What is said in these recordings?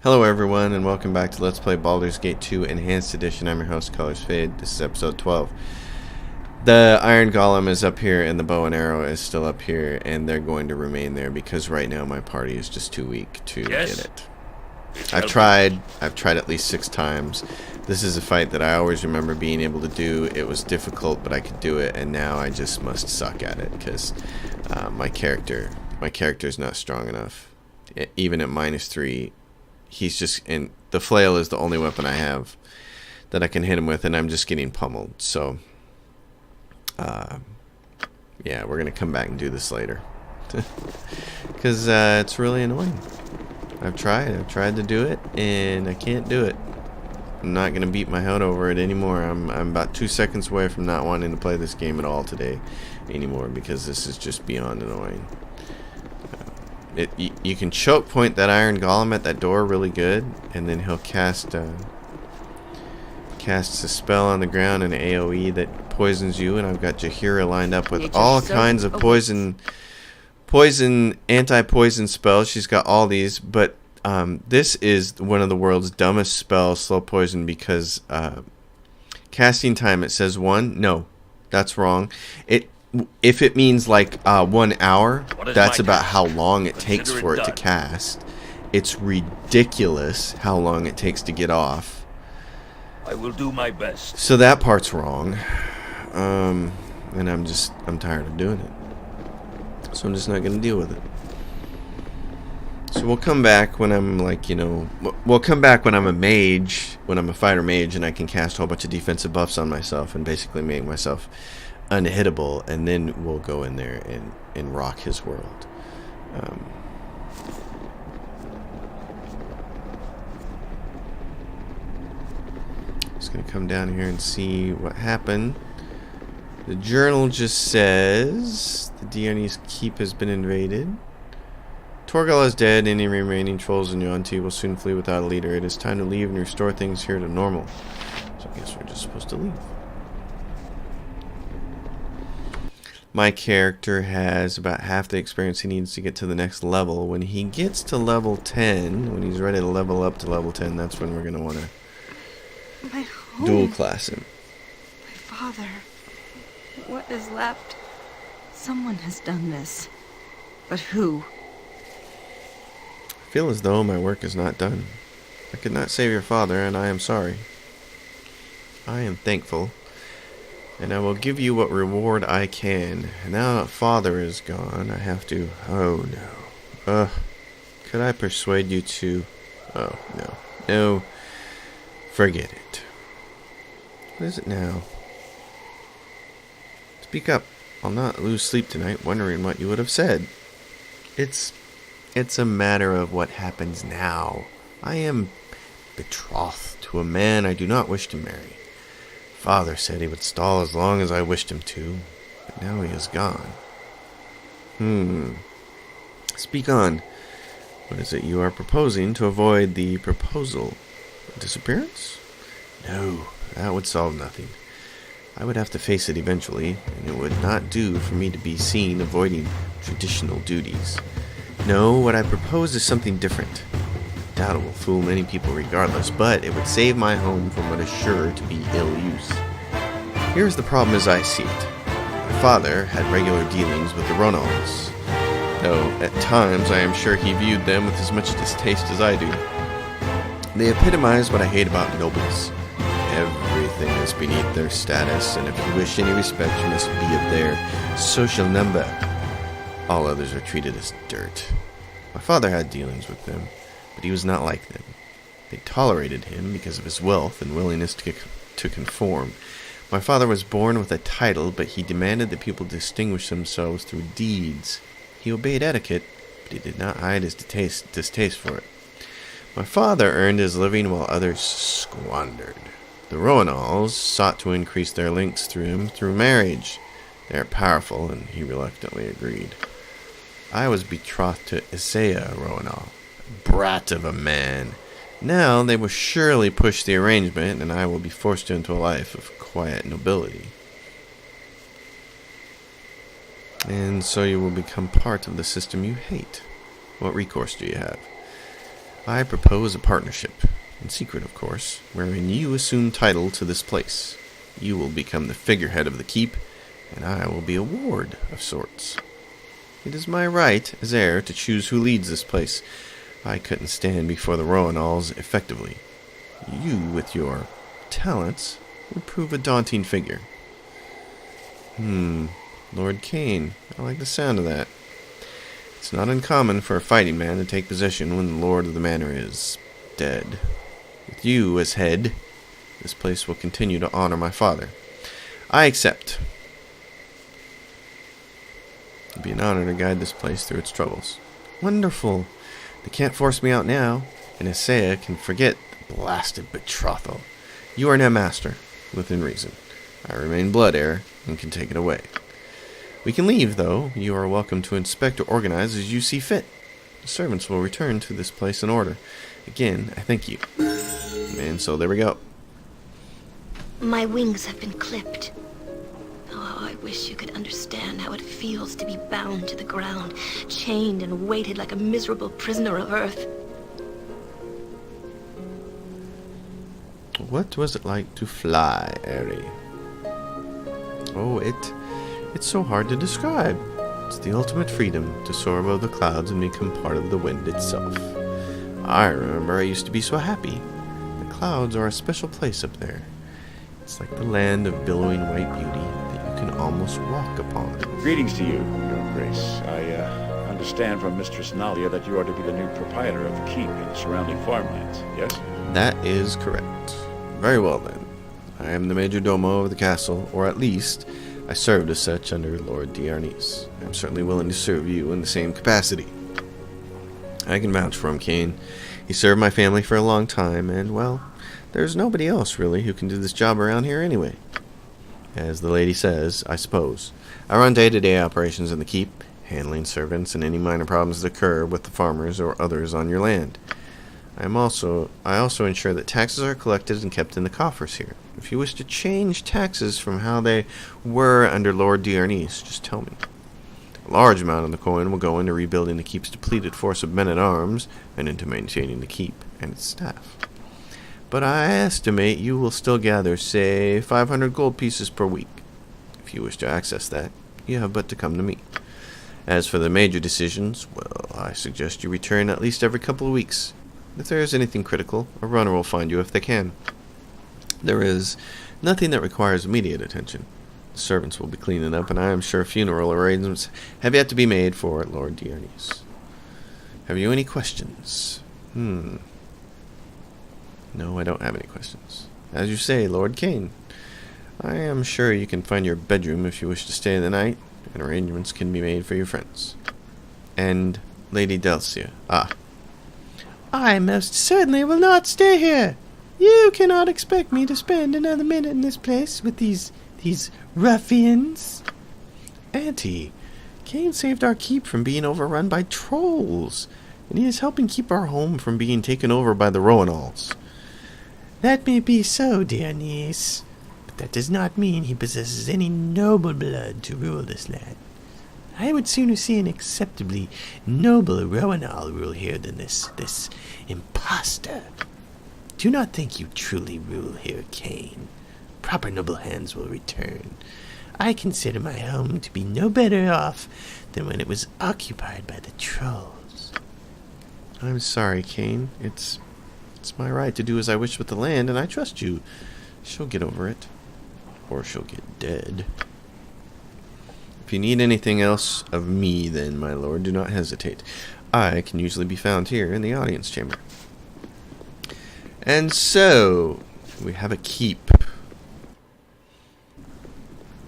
Hello everyone and welcome back to Let's Play Baldur's Gate 2 Enhanced Edition. I'm your host, Colors Fade. This is episode 12. The Iron Golem is up here and the bow and arrow is still up here, and they're going to remain there because right now my party is just too weak to get it. I've tried at least 6 times. This is a fight that I always remember being able to do. It was difficult, but I could do it, and now I just must suck at it because my character is not strong enough. Even at -3, he's just, and the flail is the only weapon I have that I can hit him with, and I'm just getting pummeled. So yeah, we're gonna come back and do this later because it's really annoying. I've tried to do it and I can't do it. I'm not gonna beat my head over it anymore. I'm about 2 seconds away from not wanting to play this game at all today anymore because this is just beyond annoying. You can choke point that Iron Golem at that door really good, and then he'll cast a spell on the ground, an AoE that poisons you. And I've got Jaheira lined up with all kinds of anti-poison spells. She's got all these, but this is one of the world's dumbest spells, slow poison, because casting time, it says 1. No, that's wrong. If it means like 1 hour, that's about how long it takes for it to cast. It's ridiculous how long it takes to get off. I will do my best. So that part's wrong. And I'm tired of doing it. So I'm just not going to deal with it. So we'll come back when I'm like, we'll come back when I'm a mage, when I'm a fighter mage, and I can cast a whole bunch of defensive buffs on myself and basically make myself unhittable, and then we'll go in there and rock his world. Just gonna come down here and see what happened. The journal just says the Diony's keep has been invaded. Torgal is dead. Any remaining trolls in Yuan-Ti will soon flee without a leader. It is time to leave and restore things here to normal. So I guess we're just supposed to leave. My character has about half the experience he needs to get to the next level. When he gets to level 10, when he's ready to level up to level 10, that's when we're going to want to dual class him. My father. What is left? Someone has done this. But who? I feel as though my work is not done. I could not save your father, and I am sorry. I am thankful, and I will give you what reward I can. And now that father is gone, I have to... Oh, no. Could I persuade you to... Oh, no. No. Forget it. What is it now? Speak up. I'll not lose sleep tonight wondering what you would have said. It's a matter of what happens now. I am betrothed to a man I do not wish to marry. Father said he would stall as long as I wished him to, but now he is gone. Speak on. What is it you are proposing to avoid the proposal? Disappearance? No, that would solve nothing. I would have to face it eventually, and it would not do for me to be seen avoiding traditional duties. No, what I propose is something different. I doubt it will fool many people regardless, but it would save my home from what is sure to be ill use. Here's the problem as I see it. My father had regular dealings with the Ronalds, though at times I am sure he viewed them with as much distaste as I do. They epitomize what I hate about nobles. Everything is beneath their status, and if you wish any respect, you must be of their social number. All others are treated as dirt. My father had dealings with them, but he was not like them. They tolerated him because of his wealth and willingness to conform. My father was born with a title, but he demanded that people distinguish themselves through deeds. He obeyed etiquette, but he did not hide his distaste for it. My father earned his living while others squandered. The Roanals sought to increase their links through him through marriage. They are powerful, and he reluctantly agreed. I was betrothed to Isaiah Roanal, a brat of a man. Now they will surely push the arrangement, and I will be forced into a life of quiet nobility. And so you will become part of the system you hate. What recourse do you have? I propose a partnership, in secret of course, wherein you assume title to this place. You will become the figurehead of the keep, and I will be a ward of sorts. It is my right, as heir, to choose who leads this place. I couldn't stand before the Roanals effectively. You, with your talents, would prove a daunting figure. Lord Kane, I like the sound of that. It's not uncommon for a fighting man to take position when the lord of the manor is dead. With you as head, this place will continue to honor my father. I accept. It'd be an honor to guide this place through its troubles. Wonderful. They can't force me out now, and Isaiah can forget the blasted betrothal. You are now master, within reason. I remain blood heir, and can take it away. We can leave, though. You are welcome to inspect or organize as you see fit. The servants will return to this place in order. Again, I thank you. And so there we go. My wings have been clipped. Oh, I wish you could understand how it feels to be bound to the ground, chained and weighted like a miserable prisoner of Earth. What was it like to fly, Eri? Oh, it's so hard to describe. It's the ultimate freedom to soar above the clouds and become part of the wind itself. I remember I used to be so happy. The clouds are a special place up there. It's like the land of billowing white beauty that you can almost walk upon. Greetings to you, Your Grace. I understand from Mistress Nalia that you are to be the new proprietor of the keep and surrounding farmlands, yes? That is correct. Very well then. I am the major domo of the castle, or at least I served as such under Lord Diarnis. I'm certainly willing to serve you in the same capacity. I can vouch for him, Kane. He served my family for a long time, and, well, there's nobody else, really, who can do this job around here anyway. As the lady says, I suppose. I run day-to-day operations in the keep, handling servants and any minor problems that occur with the farmers or others on your land. I also ensure that taxes are collected and kept in the coffers here. If you wish to change taxes from how they were under Lord Diarnis, just tell me. A large amount of the coin will go into rebuilding the keep's depleted force of men-at-arms and into maintaining the keep and its staff. But I estimate you will still gather, say, 500 gold pieces per week. If you wish to access that, you have but to come to me. As for the major decisions, well, I suggest you return at least every couple of weeks. If there is anything critical, a runner will find you if they can. There is nothing that requires immediate attention. The servants will be cleaning up, and I am sure funeral arrangements have yet to be made for Lord Diarnis. Have you any questions? No, I don't have any questions. As you say, Lord Kane, I am sure you can find your bedroom if you wish to stay the night, and arrangements can be made for your friends. And Lady Delcia. I most certainly will not stay here. You cannot expect me to spend another minute in this place with these ruffians. Auntie, Kane saved our keep from being overrun by trolls, and he is helping keep our home from being taken over by the Roanals. That may be so, dear niece, but that does not mean he possesses any noble blood to rule this land. I would sooner see an acceptably noble Roanal rule here than this impostor. Do not think you truly rule here, Kane. Proper noble hands will return. I consider my home to be no better off than when it was occupied by the trolls. I'm sorry, Kane. It's my right to do as I wish with the land, and I trust you. She'll get over it. Or she'll get dead. If you need anything else of me, then, my lord, do not hesitate. I can usually be found here in the audience chamber. And so, we have a keep.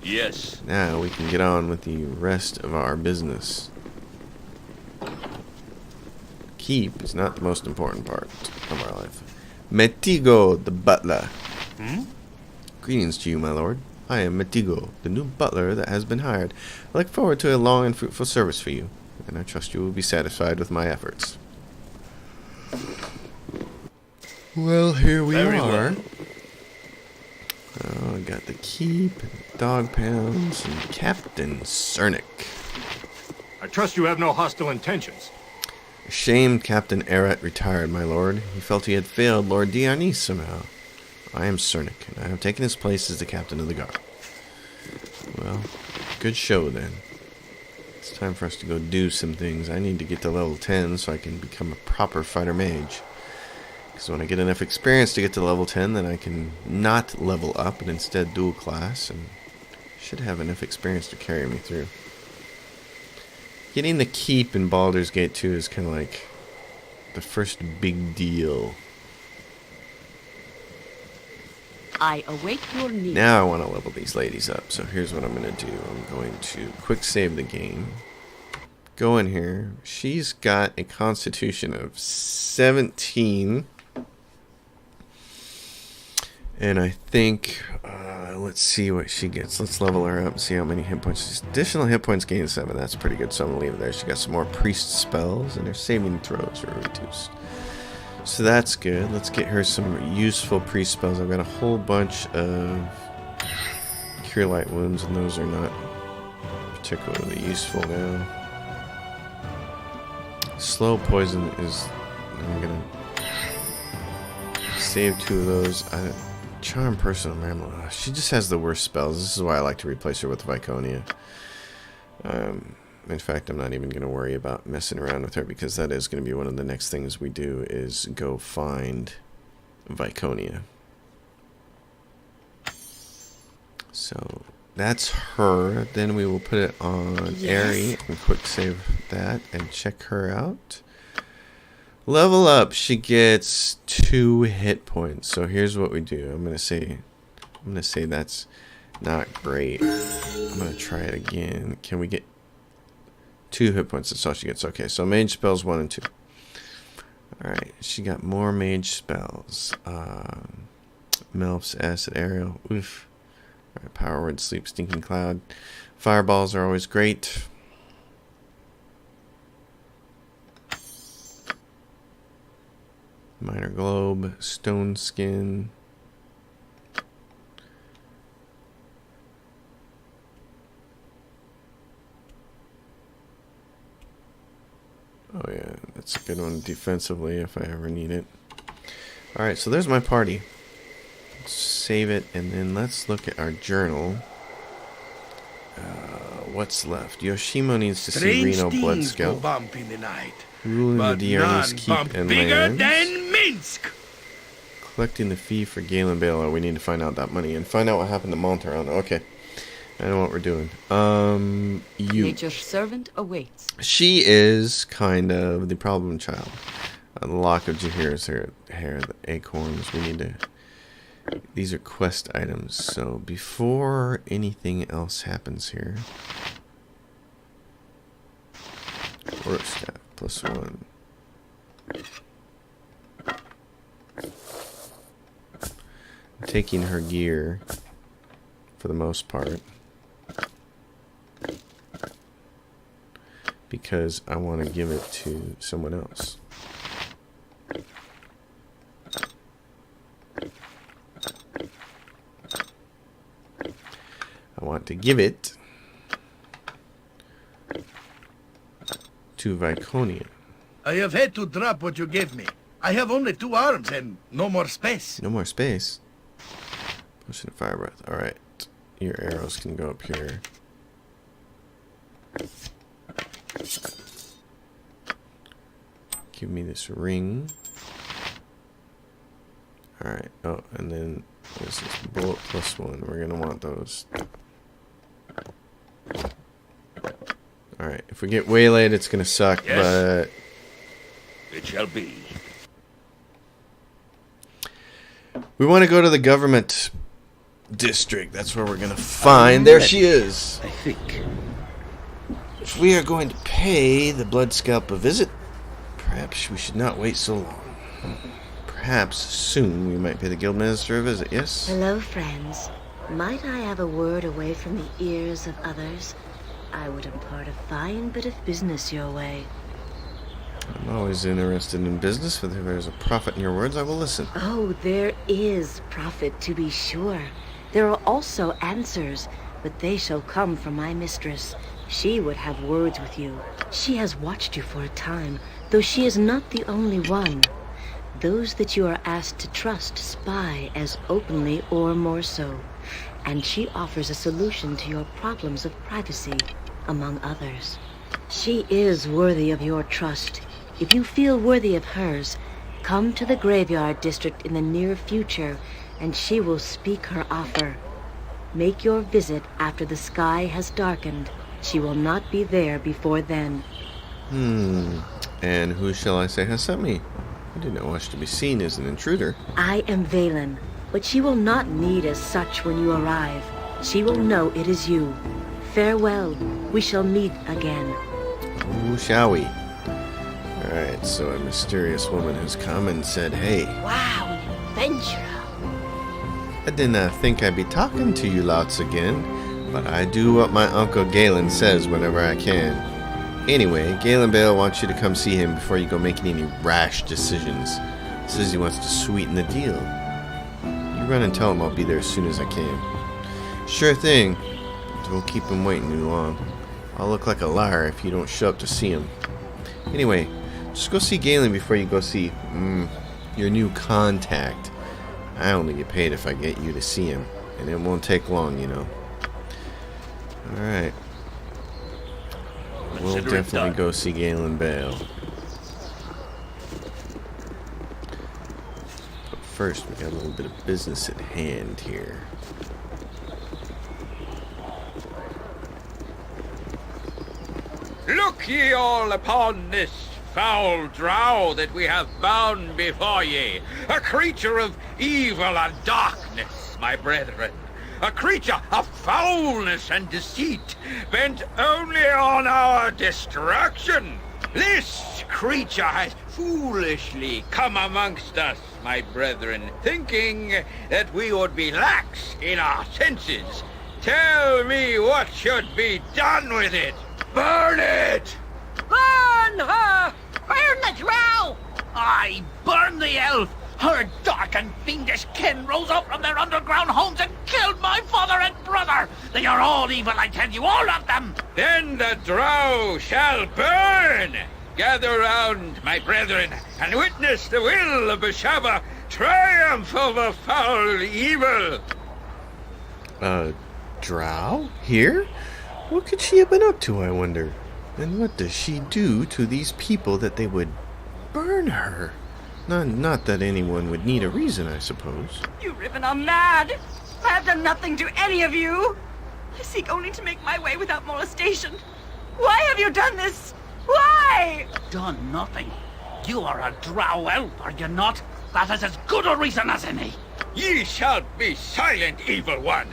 Yes. Now we can get on with the rest of our business. Keep is not the most important part of our life. Metigo, the butler. Greetings to you, my lord. I am Metigo, the new butler that has been hired. I look forward to a long and fruitful service for you, and I trust you will be satisfied with my efforts. Well, here we Very are. well. Oh, I got the keep, dog pounds, and Captain Cernick. I trust you have no hostile intentions. I Shame Captain Eret retired, my lord. He felt he had failed Lord Dionysus somehow. I am Cernic, and I have taken his place as the captain of the guard. Well, good show then. It's time for us to go do some things. I need to get to level 10 so I can become a proper fighter mage. Because when I get enough experience to get to level 10, then I can not level up and instead dual class, and should have enough experience to carry me through. Getting the keep in Baldur's Gate 2 is kind of like the first big deal. I await your need. Now I want to level these ladies up, so here's what I'm going to do. I'm going to quick save the game. Go in here. She's got a constitution of 17. And I think, let's see what she gets. Let's level her up and see how many hit points. Additional hit points gain 7. That's pretty good, so I'm going to leave it there. She got some more priest spells, and her saving throws are reduced. So that's good. Let's get her some useful priest spells. I've got a whole bunch of cure light wounds, and those are not particularly useful now. Slow poison is... I'm going to save 2 of those. Charm Personal Memory. She just has the worst spells. This is why I like to replace her with Viconia. In fact, I'm not even going to worry about messing around with her, because that is going to be one of the next things we do, is go find Viconia. So that's her. Then we will put it on Aerie and quick save that and check her out. Level up, she gets 2 hit points. So here's what we do. I'm gonna say that's not great. I'm gonna try it again. Can we get 2 hit points? That's all she gets. Okay, so mage spells 1 and 2. Alright, she got more mage spells. Melf's Acid Aerial. Oof. Alright, Power Word, Sleep, Stinking Cloud. Fireballs are always great. Minor Globe, Stone Skin. Oh yeah, that's a good one defensively if I ever need it. Alright, so there's my party. Let's save it, and then let's look at our journal. What's left? Yoshimo needs to see Reno Blood Scout. Ruling the Diarnis Keep and lands. Minsk. Collecting the fee for Galen Baylor. We need to find out that money and find out what happened to Montaron. Okay, I know what we're doing. Nature's servant awaits. She is kind of the problem child. The lock of Jahir's hair, the acorns. We need to. These are quest items. So before anything else happens here, work staff +1. I'm taking her gear for the most part because I want to give it to someone else. I want to give it to Viconia. I have had to drop what you gave me. I have only 2 arms and no more space. No more space. Potion of Fire Breath. Alright. Your arrows can go up here. Give me this ring. Alright. Oh, and then this is bullet +1. We're going to want those. Alright. If we get waylaid, it's going to suck, Yes. but... It shall be. We want to go to the government district. That's where we're going to find... There she is. I think. If we are going to pay the Blood Scalp a visit, perhaps we should not wait so long. Perhaps soon we might pay the guild minister a visit, yes? Hello, friends. Might I have a word away from the ears of others? I would impart a fine bit of business your way. I'm always interested in business. If there's a profit in your words, I will listen. Oh, there is profit, to be sure. There are also answers, but they shall come from my mistress. She would have words with you. She has watched you for a time, Though she is not the only one, those that you are asked to trust spy as openly or more so, and she offers a solution to your problems of privacy, among others. She is worthy of your trust. If you feel worthy of hers, come to the graveyard district in the near future, and she will speak her offer. Make your visit after the sky has darkened. She will not be there before then. And who shall I say has sent me? I do not wish to be seen as an intruder. I am Valen, but she will not need as such when you arrive. She will know it is you. Farewell. We shall meet again. Oh, shall we? Alright, so a mysterious woman has come and said, hey. Wow, an adventurer. I did not think I'd be talking to you lots again, but I do what my Uncle Galen says whenever I can. Anyway, Galen Bale wants you to come see him before you go making any rash decisions. Says he wants to sweeten the deal. You run and tell him I'll be there as soon as I can. Sure thing. Don't keep him waiting too long. I'll look like a liar if you don't show up to see him. Anyway, just go see Galen before you go see, your new contact. I only get paid if I get you to see him, and it won't take long, you know. Alright. We'll definitely go see Galen Bale. But first, we got a little bit of business at hand here. Look ye all upon this foul drow that we have bound before ye, a creature of evil and darkness, my brethren, a creature of foulness and deceit, bent only on our destruction. This creature has foolishly come amongst us, my brethren, thinking that we would be lax in our senses. Tell me what should be done with it. Burn it! Burn her! Burn the drow! Aye, burn the elf! Her dark and fiendish kin rose up from their underground homes and killed my father and brother! They are all evil, I tell you, all of them! Then the drow shall burn! Gather round, my brethren, and witness the will of Bashaba triumph over foul evil! Drow? Here? What could she have been up to, I wonder? And what does she do to these people that they would burn her? Not that anyone would need a reason, I suppose. You Riven are mad. I have done nothing to any of you. I seek only to make my way without molestation. Why have you done this? Why? Done nothing. You are a drow elf, are you not? That is as good a reason as any. Ye shall be silent, evil one!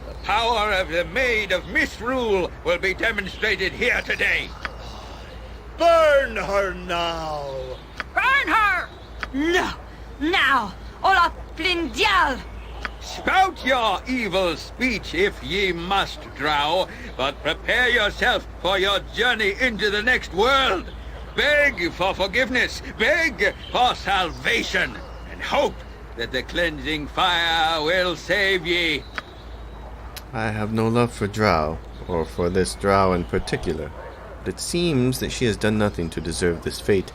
The power of the Maid of Misrule will be demonstrated here today. Burn her now! Burn her! No! Now! Olaf Blindial! Spout your evil speech if ye must, drow, but prepare yourself for your journey into the next world. Beg for forgiveness, beg for salvation, and hope that the cleansing fire will save ye. I have no love for drow, or for this drow in particular, but it seems that she has done nothing to deserve this fate,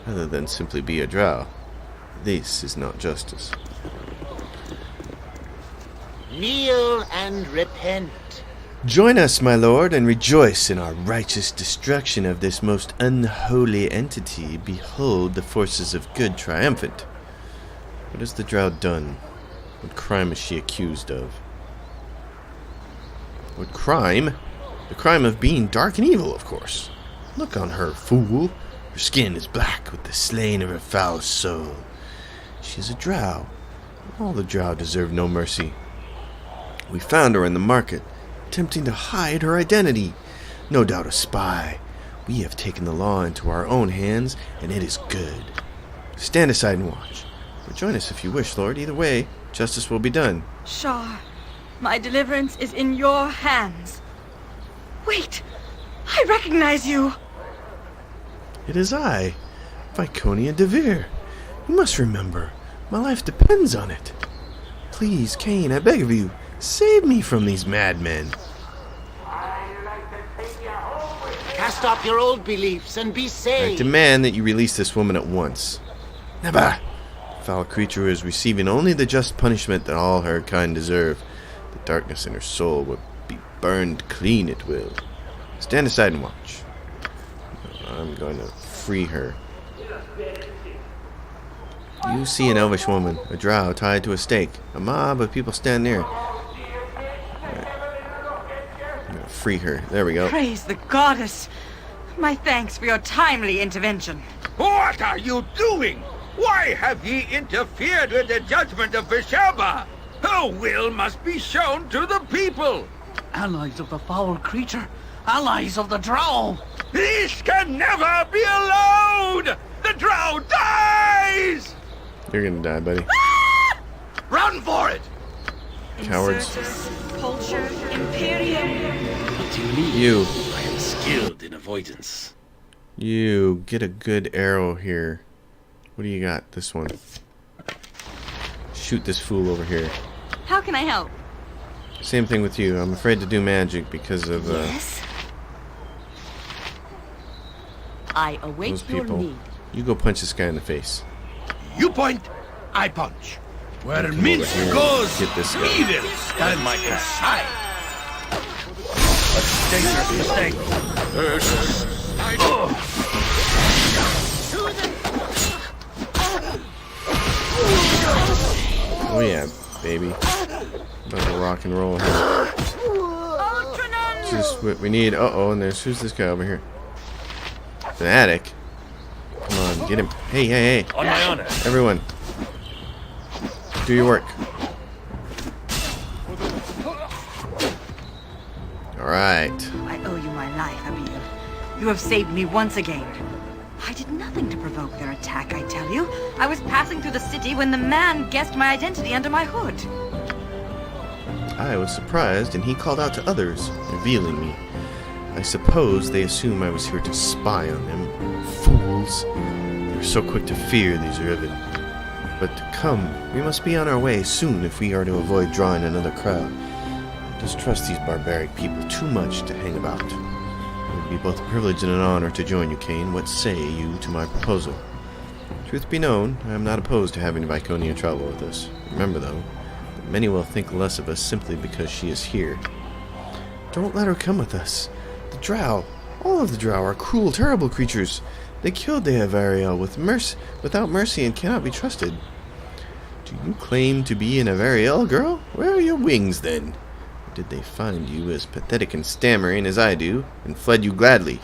other than simply be a drow. This is not justice. Kneel and repent. Join us, my lord, and rejoice in our righteous destruction of this most unholy entity. Behold the forces of good triumphant. What has the drow done? What crime is she accused of? What crime? The crime of being dark and evil, of course. Look on her, fool. Her skin is black with the slain of her foul soul. She is a drow. All the drow deserve no mercy. We found her in the market, attempting to hide her identity. No doubt a spy. We have taken the law into our own hands, and it is good. Stand aside and watch. Or join us if you wish, Lord. Either way, justice will be done. Shar, my deliverance is in your hands. Wait! I recognize you! It is I, Viconia Devere. You must remember, my life depends on it. Please, Cain, I beg of you, save me from these madmen. Cast stop your old beliefs and be I saved. demand that you release this woman at once. Never! The foul creature is receiving only the just punishment that all her kind deserve. The darkness in her soul will be burned clean at will. Stand aside and watch. I'm going to free her. You see an elvish woman, a drow tied to a stake. A mob of people stand near. Right. I'm going to free her. There we go. Praise the goddess. My thanks for your timely intervention. What are you doing? Why have ye interfered with the judgment of Besheba? Her will must be shown to the people. Allies of the foul creature. Allies of the drow. This can never be allowed! The drow dies! You're going to die, buddy. Run for it! Cowards. Insurtus, Pulcher, Imperium. What do you need? You. I am skilled in avoidance. You get a good arrow here. What do you got? This one. Shoot this fool over here. How can I help? Same thing with you. I'm afraid to do magic because of Yes? I await those your people. need. You go punch this guy in the face. You point, I punch. Where Come mince over here. goes, Get this guy. evil stands aside. Oh yeah, baby. About to rock and roll here. It's just what we need. Uh-oh, and there's who's this guy over here? Fanatic. Come on, get him. Hey, hey, hey. On my honor. Everyone. Do your work. Alright. I owe you my life, Abil. You have saved me once again. I did nothing to provoke their attack, I tell you. I was passing through the city when the man guessed my identity under my hood. I was surprised, and he called out to others, revealing me. I suppose they assume I was here to spy on them. Fools! They were so quick to fear these Riven. But come, we must be on our way soon if we are to avoid drawing another crowd. I distrust these barbaric people too much to hang about. It would be both a privilege and an honor to join you, Cain. What say you to my proposal? Truth be known, I am not opposed to having Viconia travel with us. Remember, though, that many will think less of us simply because she is here. Don't let her come with us. The drow, all of the drow, are cruel, terrible creatures. They killed Deavariel without mercy and cannot be trusted. Do you claim to be an Avariel girl? Where are your wings, then? Or did they find you as pathetic and stammering as I do, and fled you gladly?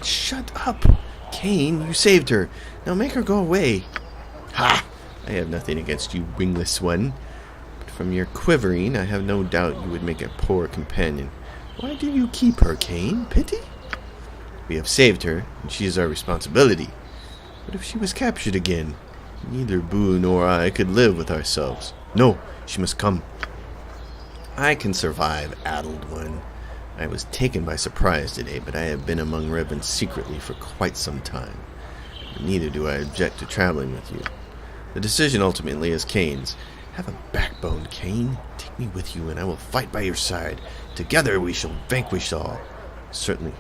Shut up! Cain, you saved her. Now make her go away. Ha! I have nothing against you, wingless one. But from your quivering, I have no doubt you would make a poor companion. Why do you keep her, Cain? Pity? We have saved her, and she is our responsibility. What if she was captured again? Neither Boo nor I could live with ourselves. No, she must come. I can survive, addled one. I was taken by surprise today, but I have been among Riven secretly for quite some time. Neither do I object to traveling with you. The decision ultimately is Cain's. Have a backbone, Cain. Take me with you, and I will fight by your side. Together we shall vanquish all. Certainly,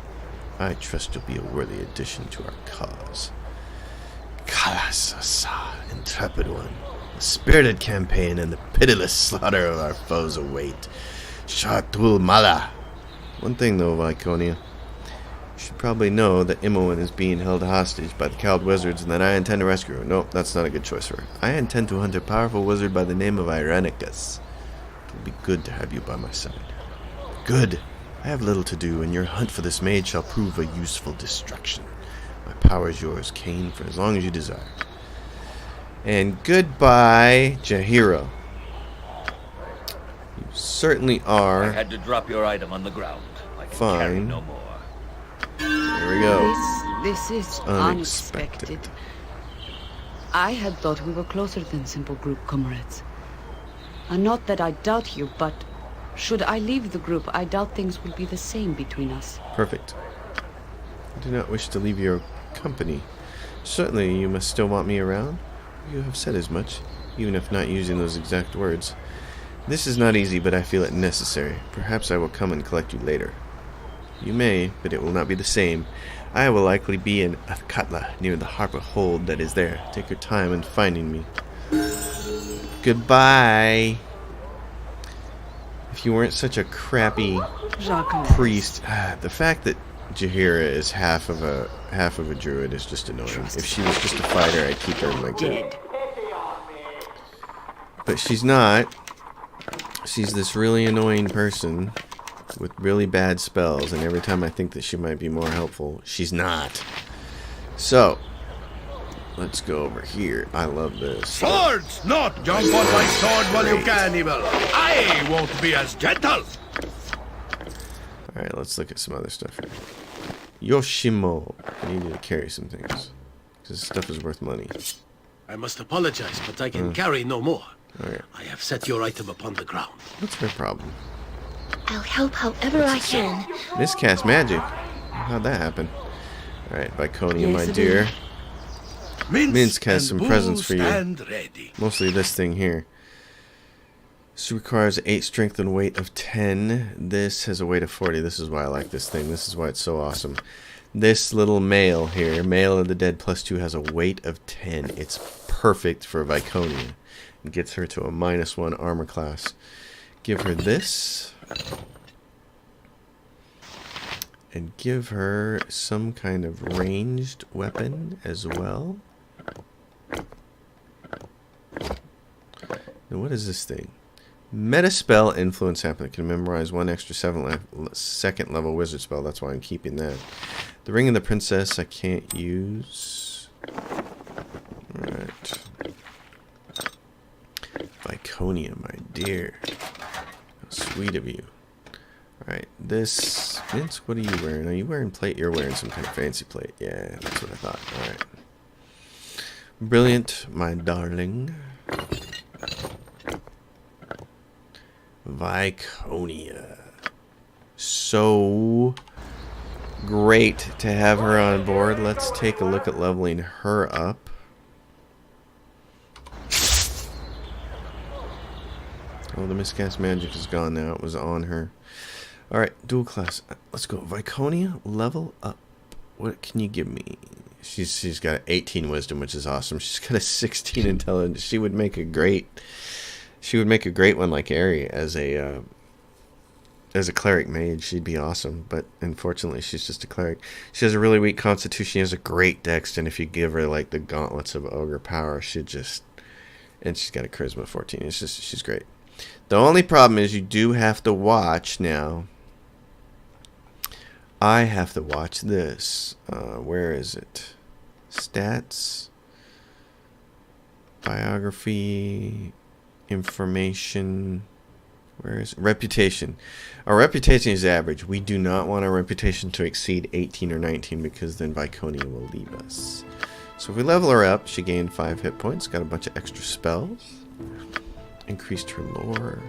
I trust you'll be a worthy addition to our cause. Kalasasa, intrepid one. A spirited campaign and the pitiless slaughter of our foes await. Shatul Mala. One thing though, Viconia. You should probably know that Imoen is being held hostage by the cowled wizards and that I intend to rescue her. No, that's not a good choice for her. I intend to hunt a powerful wizard by the name of Irenicus. It will be good to have you by my side. Good. I have little to do, and your hunt for this maid shall prove a useful distraction. My power is yours, Cain, for as long as you desire. And goodbye, Jahiro. You certainly are. I had to drop your item on the ground. I can Fine. carry no more. There we go. This is Unexpected. unexpected. I had thought we were closer than simple group comrades. And not that I doubt you, but should I leave the group, I doubt things will be the same between us. Perfect. I do not wish to leave your company. Certainly you must still want me around. You have said as much, even if not using those exact words. This is not easy, but I feel it necessary. Perhaps I will come and collect you later. You may, but it will not be the same. I will likely be in Athkatla, near the harbor hold that is there. Take your time in finding me. Goodbye. If you weren't such a crappy priest, the fact that Jaheira is half of a druid is just annoying. If she was just a fighter, I'd keep her in my group. But she's not. She's this really annoying person with really bad spells, and every time I think that she might be more helpful, she's not. So, let's go over here. I love this. Swords! Not jump on my sword while you can, evil. I won't be as gentle. Alright, let's look at some other stuff here. Yoshimo. I need you to carry some things. Because this stuff is worth money. I must apologize, but I can carry no more. Alright. I have set your item upon the ground. What's her problem? I'll help however I can. Miscast magic. How'd that happen? Alright, Viconia, my dear. Minsk has some presents for you. Ready. Mostly this thing here. This requires 8 strength and weight of 10. This has a weight of 40. This is why I like this thing. This is why it's so awesome. This little mail here, Mail of the Dead +2, has a weight of 10. It's perfect for Viconia. It gets her to a -1 armor class. Give her this. And give her some kind of ranged weapon as well. Now what is this thing? Meta spell influence happen. Can memorize 1 extra 2nd level wizard spell. That's why I'm keeping that. The Ring of the Princess I can't use. Alright. Viconia, my dear. How sweet of you. Alright, this... Vince, what are you wearing? Are you wearing plate? You're wearing some kind of fancy plate. Yeah, that's what I thought. Alright. Brilliant, my darling. Viconia. So great to have her on board. Let's take a look at leveling her up. Oh, the miscast magic is gone now. It was on her. Alright, dual class. Let's go. Viconia, level up. What can you give me? She's got 18 wisdom, which is awesome. She's got a 16 intelligence. She would make a great one like Aerie as a cleric mage. She'd be awesome, but unfortunately she's just a cleric. She has a really weak constitution. She has a great dex, and if you give her like the gauntlets of ogre power, and she's got a charisma 14. It's just, she's great. The only problem is you do have to watch now. I have to watch this. Where is it? Stats, biography, information. Where is it? Reputation? Our reputation is average. We do not want our reputation to exceed 18 or 19 because then Viconia will leave us. So if we level her up, she gained 5 hit points, got a bunch of extra spells, increased her lore.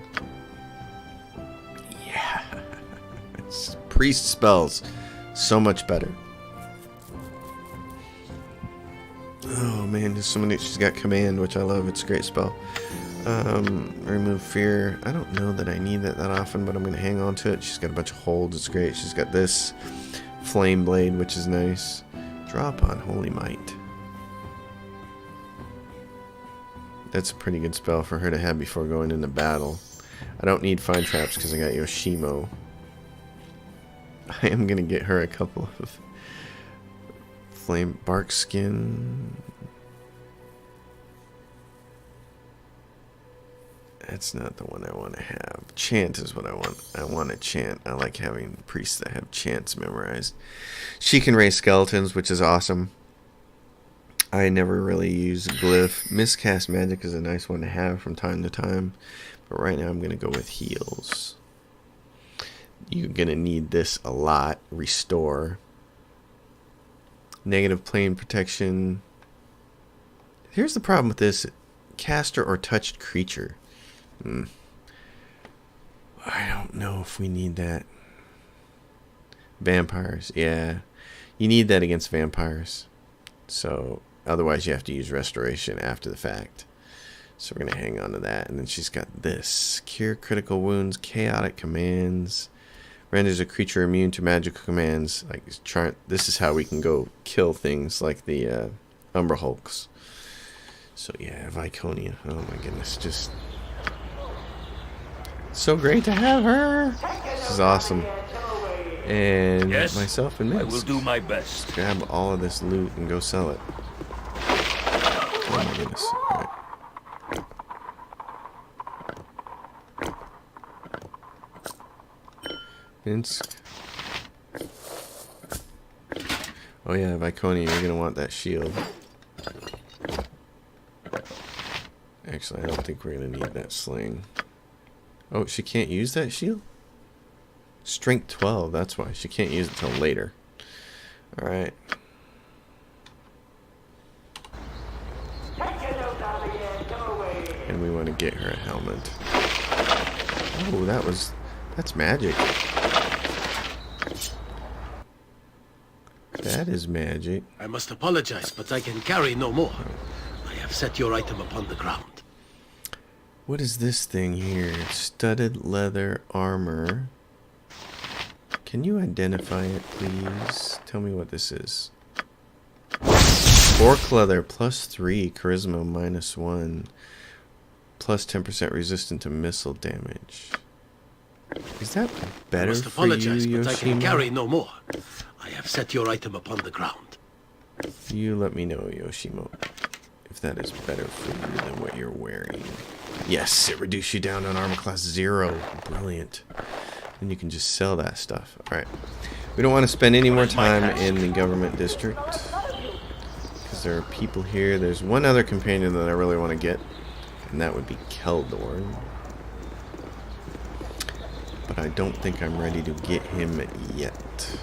Yeah. It's priest spells. So much better. Oh man, there's so many. She's got command, which I love. It's a great spell. Remove fear. I don't know that I need that often, but I'm going to hang on to it. She's got a bunch of holds. It's great. She's got this flame blade, which is nice. Drop on Holy Might. That's a pretty good spell for her to have before going into battle. I don't need Fine Traps because I got Yoshimo. I am going to get her a couple of flame bark skin. That's not the one I want to have. Chant is what I want. I want a chant. I like having priests that have chants memorized. She can raise skeletons, which is awesome. I never really use glyph. Miscast magic is a nice one to have from time to time. But right now I'm going to go with heals. You're going to need this a lot. Restore. Negative plane protection. Here's the problem with this. Caster or touched creature. I don't know if we need that. Vampires. Yeah. You need that against vampires. So, otherwise you have to use restoration after the fact. So we're going to hang on to that. And then she's got this. Cure critical wounds, chaotic commands, Renders a creature immune to magical commands. Like this is how we can go kill things like the Umbra Hulks. So yeah, Viconia. Oh my goodness, just so great to have her. This is awesome. And Yes, myself and Minsk. I will do my best. Grab all of this loot and go sell it. Oh my goodness. Alright. Minsk. Oh yeah, Viconia, you're gonna want that shield. Actually, I don't think we're gonna need that sling. Oh, she can't use that shield? Strength 12, that's why. She can't use it till later. Alright. And we want to get her a helmet. Oh, that's magic. That is magic. I must apologize, but I can carry no more. I have set your item upon the ground. What is this thing here? Studded leather armor. Can you identify it, please? Tell me what this is. Orc leather, +3, charisma -1, +10% resistant to missile damage. Is that better I must for you, apologize, but I can Yoshimo? carry no more. I have set your item upon the ground. You let me know, Yoshimo, if that is better for you than what you're wearing. Yes, it reduced you down on armor class 0. Brilliant. And you can just sell that stuff. Alright. We don't want to spend any more time in the government district, because there are people here. There's one other companion that I really want to get, and that would be Keldorn. But I don't think I'm ready to get him yet.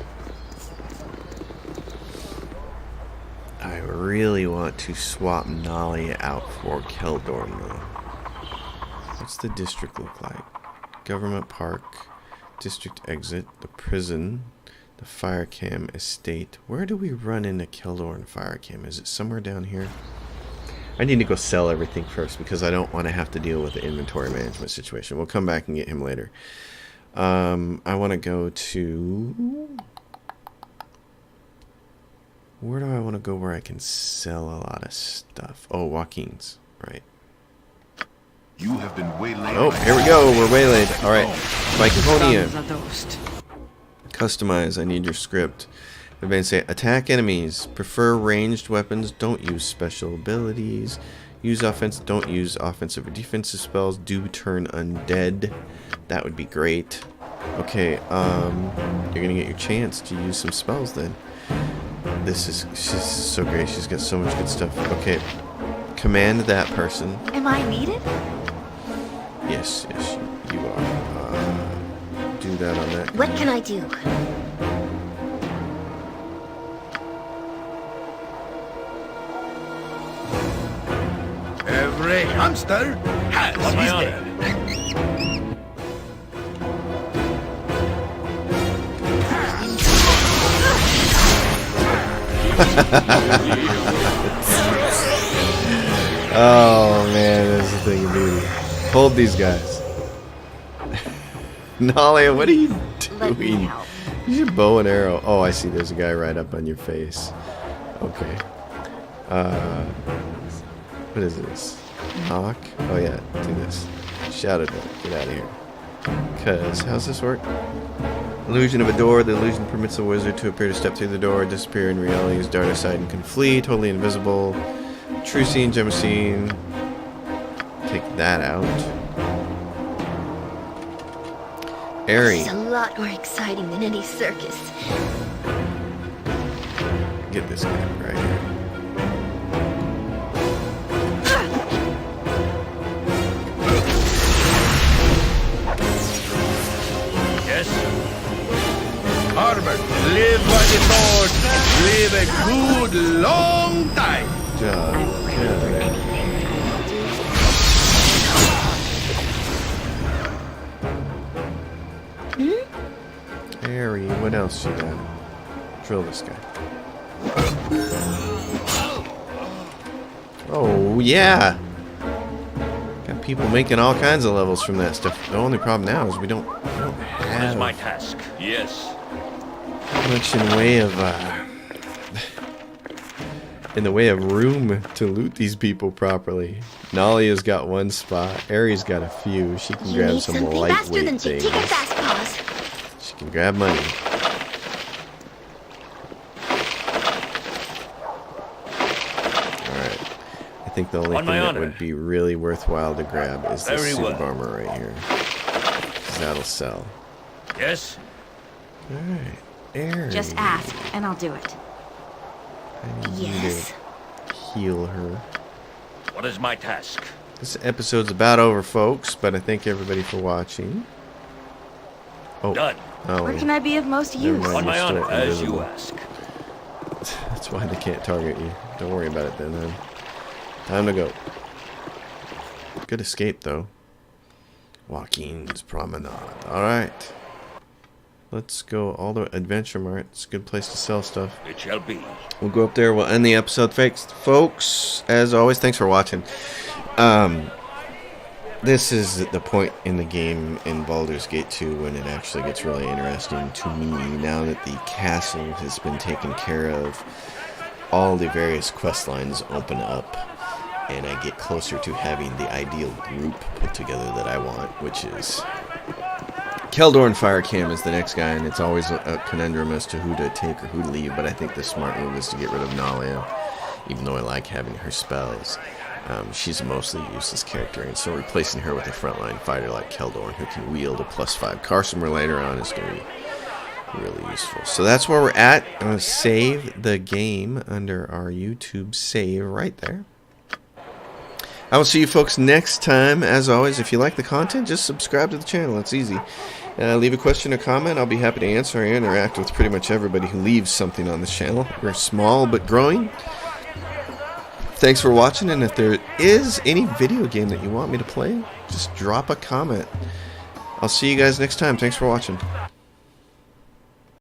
I really want to swap Nalia out for Keldorn, though. What's the district look like? Government Park, district exit, the prison, the fire cam estate. Where do we run into Keldorn fire cam? Is it somewhere down here? I need to go sell everything first because I don't want to have to deal with the inventory management situation. We'll come back and get him later. I want to go to... Where do I want to go where I can sell a lot of stuff? Oh, Joaquin's. Right. You have been waylaid. Oh, here we go. We're waylaid. Alright. Viconia. Zadosht. Customize. I need your script. Advanced say attack enemies. Prefer ranged weapons. Don't use special abilities. Use offense. Don't use offensive or defensive spells. Do turn undead. That would be great. Okay, you're gonna get your chance to use some spells then. She's so great. She's got so much good stuff. Okay, command that person. Am I needed? Yes, you are. Do that on that. What can I do? Every hamster has his day. Oh man, this is a thing of beauty. Hold these guys. Nalia, what are you doing? Use your bow and arrow. Oh, I see. There's a guy right up on your face. Okay. What is this? Knock? Oh yeah, do this. Shout it out. Get out of here. Cause how's this work? Illusion of a door. The illusion permits the wizard to appear to step through the door, disappear in reality, use dart aside and can flee, totally invisible. True scene, gem scene. Take that out. Airy. It's a lot more exciting than any circus. Get this guy right here. Yes. Harbor, live by the sword. Live a good long time. Job. Get out of there. Harry, what else you got? Drill this guy. Oh, yeah! Got people making all kinds of levels from that stuff. The only problem now is we don't have What is my have task? Yes. much in the way of room to loot these people properly. Nalia's got one spot. Ari's got a few. She can grab some lightweight things. She can grab money. Alright. I think the only thing that would be really worthwhile to grab is this suit of armor right here. 'Cause that'll sell. Yes? Alright. Ari. Just ask, and I'll do it. I need you to heal her. What is my task? This episode's about over, folks, but I thank everybody for watching. Oh. Done. Oh, Where can I be of most use? On my honor, as you ask. That's why they can't target you. Don't worry about it then. Time to go. Good escape, though. Joaquin's Promenade. Alright. Let's go all the Adventure Mart. It's a good place to sell stuff. It shall be. We'll go up there. We'll end the episode. Thanks, folks. As always, thanks for watching. This is the point in the game in Baldur's Gate 2 when it actually gets really interesting to me. Now that the castle has been taken care of, all the various quest lines open up, and I get closer to having the ideal group put together that I want, which is Keldor and Firecam is the next guy, and it's always a conundrum as to who to take or who to leave, but I think the smart move is to get rid of Nalia, even though I like having her spells. She's a mostly useless character, and so replacing her with a frontline fighter like Keldor, who can wield a +5 Carsomer later on, is going to be really useful. So that's where we're at. I'm going to save the game under our YouTube save right there. I will see you folks next time. As always, if you like the content, just subscribe to the channel. It's easy. Leave a question or comment. I'll be happy to answer. I interact with pretty much everybody who leaves something on this channel. We're small but growing. Thanks for watching, and if there is any video game that you want me to play, just drop a comment. I'll see you guys next time. Thanks for watching.